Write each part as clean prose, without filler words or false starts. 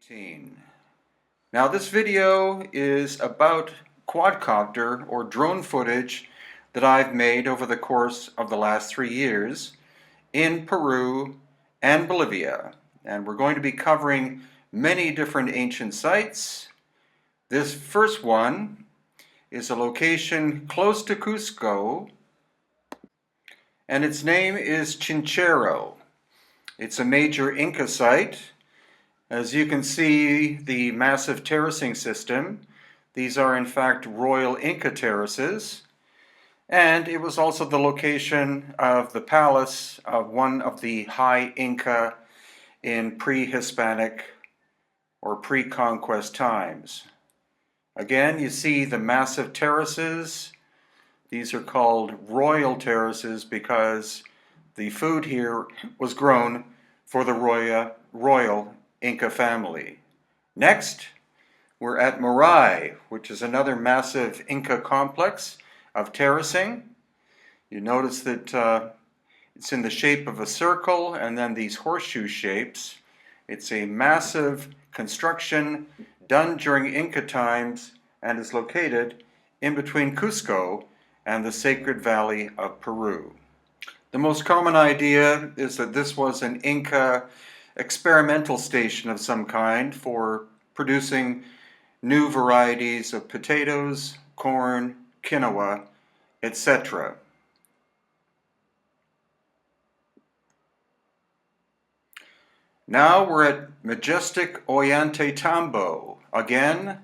19. Now this video is about quadcopter or drone footage that I've made over the course of the last 3 years in Peru and Bolivia. And we're going to be covering many different ancient sites. This first one is a location close to Cusco, and its name is Chinchero. It's a major Inca site. As you can see, the massive terracing system, these are in fact royal Inca terraces, and it was also the location of the palace of one of the high Inca in pre-Hispanic or pre-conquest times. Again, you see the massive terraces. These are called royal terraces because the food here was grown for the royal Inca family. Next, we're at Morai, which is another massive Inca complex of terracing. You notice that it's in the shape of a circle and then these horseshoe shapes. It's a massive construction done during Inca times and is located in between Cusco and the Sacred Valley of Peru. The most common idea is that this was an Inca experimental station of some kind for producing new varieties of potatoes, corn, quinoa, etc. Now we're at majestic Ollantaytambo. Again,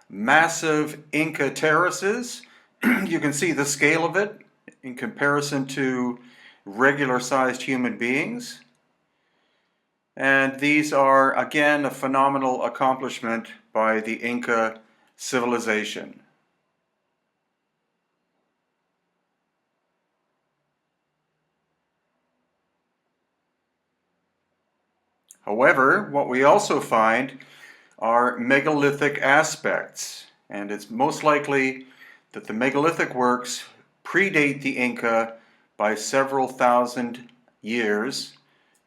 massive Inca terraces. You can see the scale of it in comparison to regular-sized human beings. And these are, again, a phenomenal accomplishment by the Inca civilization. However, what we also find are megalithic aspects, and it's most likely that the megalithic works predate the Inca by several thousand years,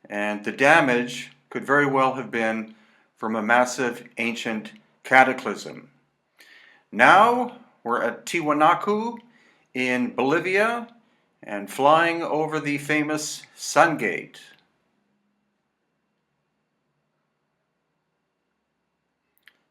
and the damage could very well have been from a massive ancient cataclysm. Now we're at Tiwanaku in Bolivia and flying over the famous Sun Gate.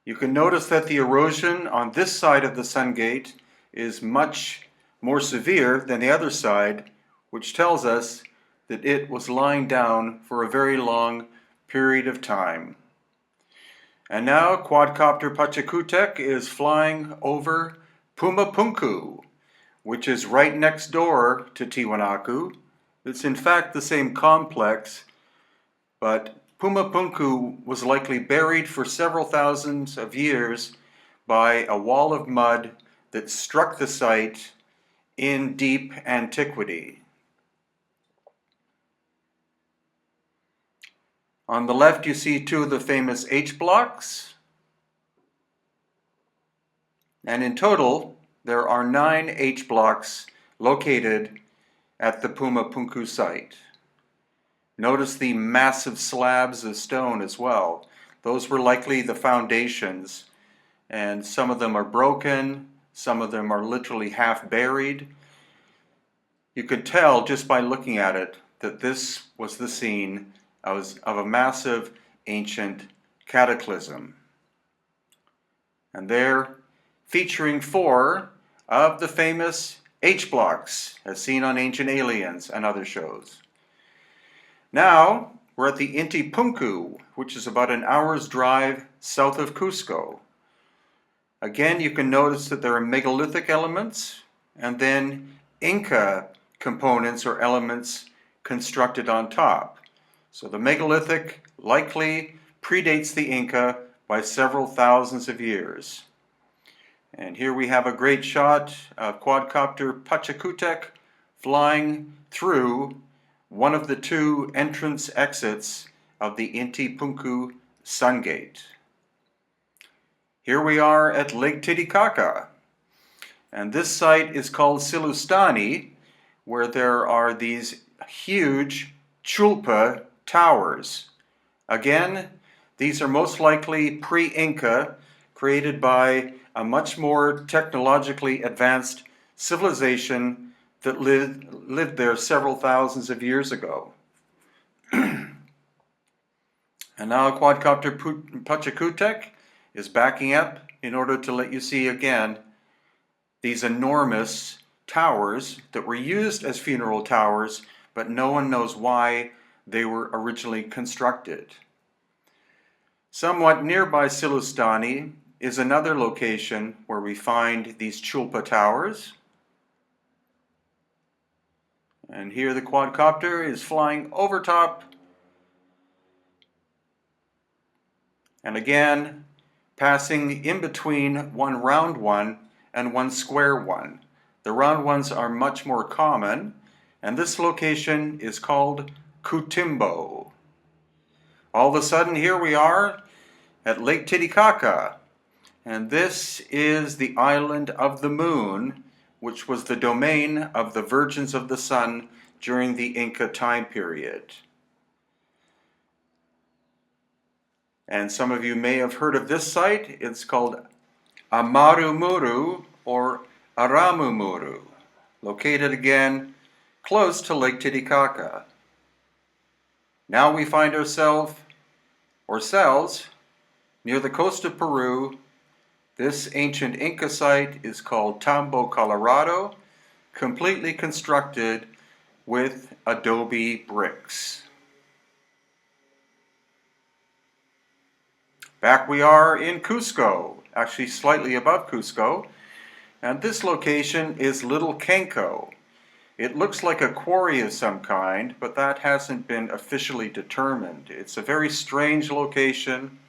You can notice that the erosion on this side of the Sun Gate is much more severe than the other side, which tells us that it was lying down for a very long period of time. And now Quadcopter Pachacutec is flying over Pumapunku, which is right next door to Tiwanaku. It's in fact the same complex, but Pumapunku was likely buried for several thousands of years by a wall of mud that struck the site in deep antiquity. On the left you see two of the famous H blocks, and in total there are 9 H blocks located at the Pumapunku site. Notice the massive slabs of stone as well. Those were likely the foundations, and some of them are broken, some of them are literally half buried. You could tell just by looking at it that this was the scene of a massive ancient cataclysm. And there, featuring 4 of the famous H blocks as seen on Ancient Aliens and other shows. Now we're at the Inti Punku, which is about an hour's drive south of Cusco. Again, you can notice that there are megalithic elements and then Inca components or elements constructed on top. So the megalithic likely predates the Inca by several thousands of years. And here we have a great shot of Quadcopter Pachacutec flying through one of the 2 entrance exits of the Inti Punku Sun Gate. Here we are at Lake Titicaca, and this site is called Silustani, where there are these huge chulpa towers. Again, These are most likely pre-Inca, created by a much more technologically advanced civilization that lived there several thousands of years ago. And now Quadcopter Pachacutec is backing up in order to let you see again these enormous towers that were used as funeral towers, but no one knows why they were originally constructed. Somewhat nearby Silustani is another location where we find these Chulpa towers. And here the quadcopter is flying over top. And again, passing in between one round one and one square one. The round ones are much more common, and this location is called Cutimbo. All of a sudden, here we are at Lake Titicaca, and this is the island of the moon, which was the domain of the Virgins of the Sun during the Inca time period. And some of you may have heard of this site. It's called Amarumuru or Aramumuru, located again close to Lake Titicaca. Now we find ourselves near the coast of Peru. This ancient Inca site is called Tambo, Colorado, completely constructed with adobe bricks. Back we are in Cusco, actually slightly above Cusco, and this location is Little Kenko. It looks like a quarry of some kind, but that hasn't been officially determined. It's a very strange location.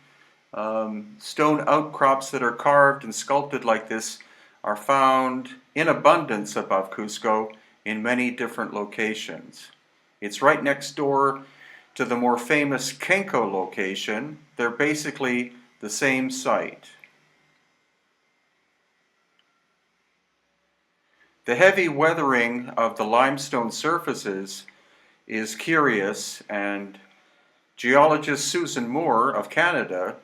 Stone outcrops that are carved and sculpted like this are found in abundance above Cusco in many different locations. It's right next door to the more famous Kenko location. They're basically the same site. The heavy weathering of the limestone surfaces is curious, and geologist Susan Moore of Canada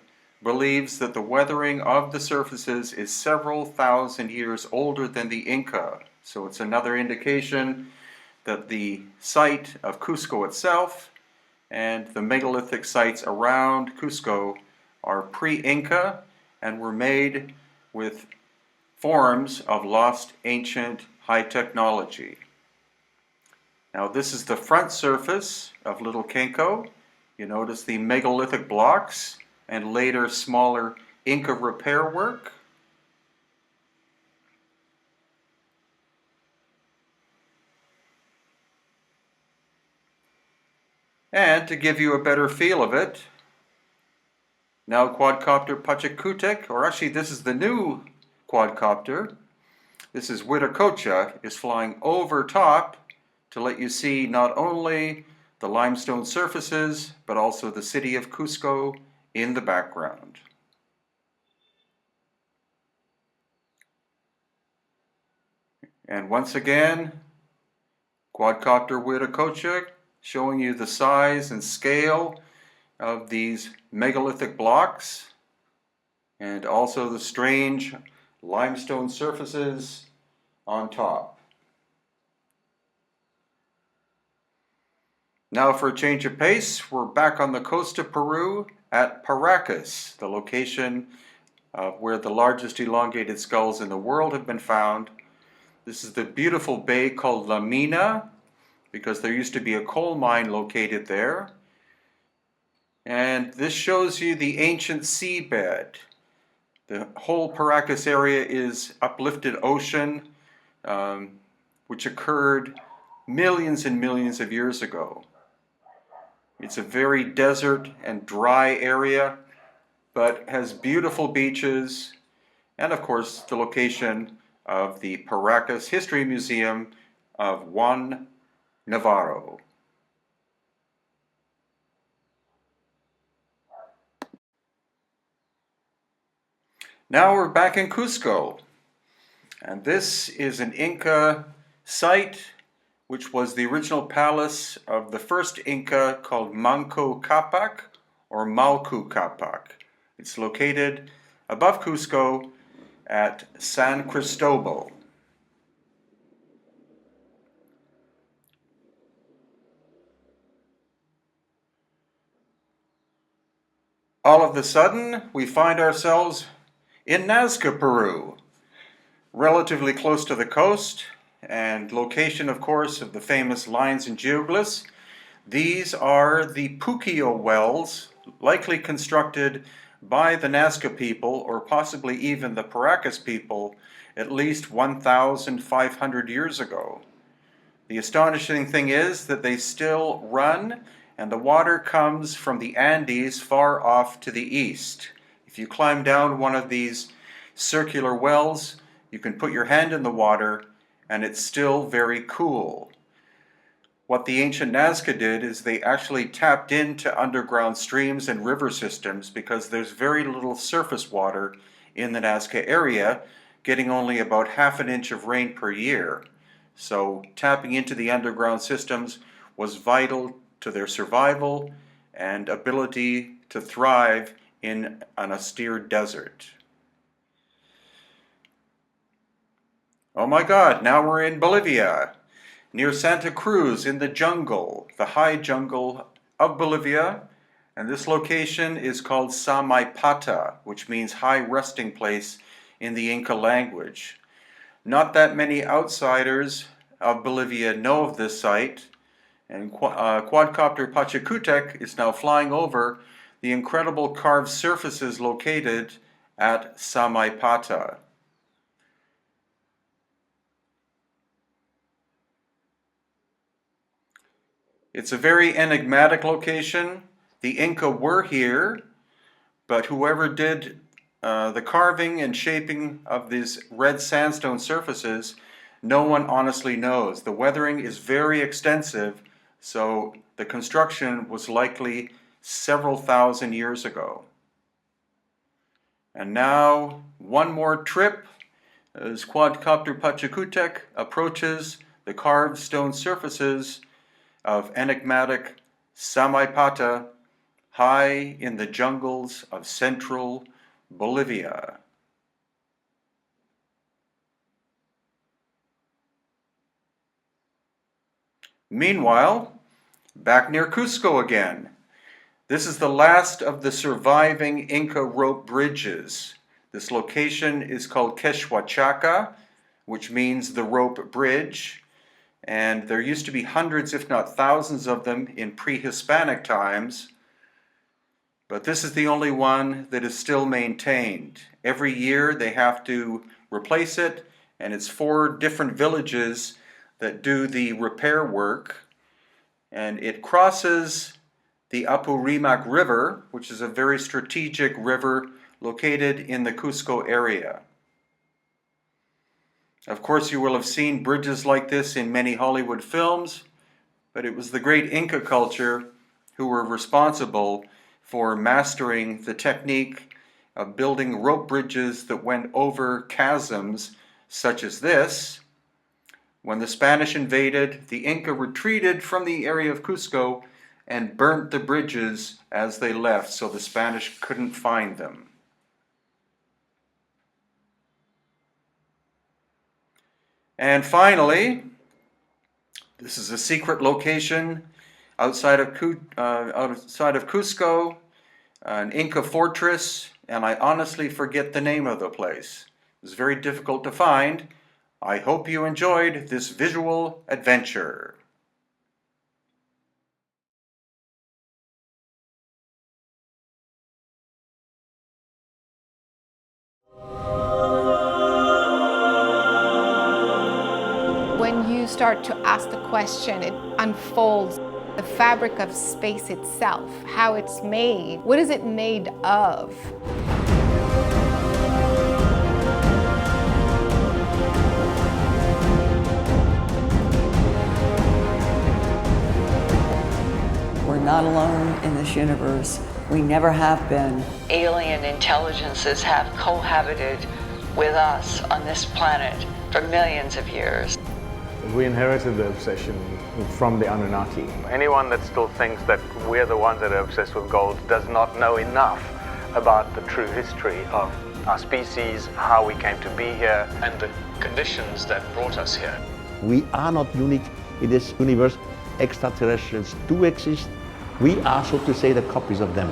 believes that the weathering of the surfaces is several thousand years older than the Inca. So it's another indication that the site of Cusco itself and the megalithic sites around Cusco are pre-Inca and were made with forms of lost ancient high technology. Now this is the front surface of Little Kenko. You notice the megalithic blocks and later smaller Inca repair work. And to give you a better feel of it, now Quadcopter Pachacutec, or actually this is the new quadcopter. This is Huiracocha, is flying over top to let you see not only the limestone surfaces, but also the city of Cusco in the background. And once again, Quadcopter Huiracocha showing you the size and scale of these megalithic blocks and also the strange limestone surfaces on top. Now for a change of pace, we're back on the coast of Peru at Paracas, the location where the largest elongated skulls in the world have been found. This is the beautiful bay called La Mina, because there used to be a coal mine located there. And this shows you the ancient seabed. The whole Paracas area is uplifted ocean, which occurred millions and millions of years ago. It's a very desert and dry area, but has beautiful beaches, and of course the location of the Paracas History Museum of Juan Navarro. Now we're back in Cusco, and this is an Inca site which was the original palace of the first Inca called Manco Capac, or Malcu Capac. It's located above Cusco at San Cristobal. All of a sudden, we find ourselves in Nazca, Peru, relatively close to the coast, and location, of course, of the famous lines and geoglyphs. These are the Puquio wells, likely constructed by the Nazca people, or possibly even the Paracas people, at least 1,500 years ago. The astonishing thing is that they still run, and the water comes from the Andes far off to the east. If you climb down one of these circular wells, you can put your hand in the water, and it's still very cool. What the ancient Nazca did is they actually tapped into underground streams and river systems because there's very little surface water in the Nazca area, getting only about half an inch of rain per year. So tapping into the underground systems was vital to their survival and ability to thrive in an austere desert. Oh my God, now we're in Bolivia, near Santa Cruz in the jungle, the high jungle of Bolivia. And this location is called Samaipata, which means high resting place in the Inca language. Not that many outsiders of Bolivia know of this site, and Quadcopter Pachacutec is now flying over the incredible carved surfaces located at Samaipata. It's a very enigmatic location. The Inca were here, but whoever did the carving and shaping of these red sandstone surfaces, no one honestly knows. The weathering is very extensive, so the construction was likely several thousand years ago. And now, one more trip as Quadcopter Pachacutec approaches the carved stone surfaces of enigmatic Samaipata, high in the jungles of central Bolivia. Meanwhile, back near Cusco again. This is the last of the surviving Inca rope bridges. This location is called Quechua, which means the rope bridge. And there used to be hundreds, if not thousands of them in pre-Hispanic times. But this is the only one that is still maintained. Every year they have to replace it, and it's 4 different villages that do the repair work. And it crosses the Apurimac River, which is a very strategic river located in the Cusco area. Of course, you will have seen bridges like this in many Hollywood films, but it was the great Inca culture who were responsible for mastering the technique of building rope bridges that went over chasms such as this. When the Spanish invaded, the Inca retreated from the area of Cusco and burnt the bridges as they left, so the Spanish couldn't find them. And finally, this is a secret location outside of Cusco, an Inca fortress, and I honestly forget the name of the place. It's very difficult to find. I hope you enjoyed this visual adventure. When you start to ask the question, it unfolds the fabric of space itself, how it's made. What is it made of? We're not alone in this universe. We never have been. Alien intelligences have cohabited with us on this planet for millions of years. We inherited the obsession from the Anunnaki. Anyone that still thinks that we're the ones that are obsessed with gold does not know enough about the true history of our species, how we came to be here, and the conditions that brought us here. We are not unique in this universe. Extraterrestrials do exist. We are, so to say, the copies of them.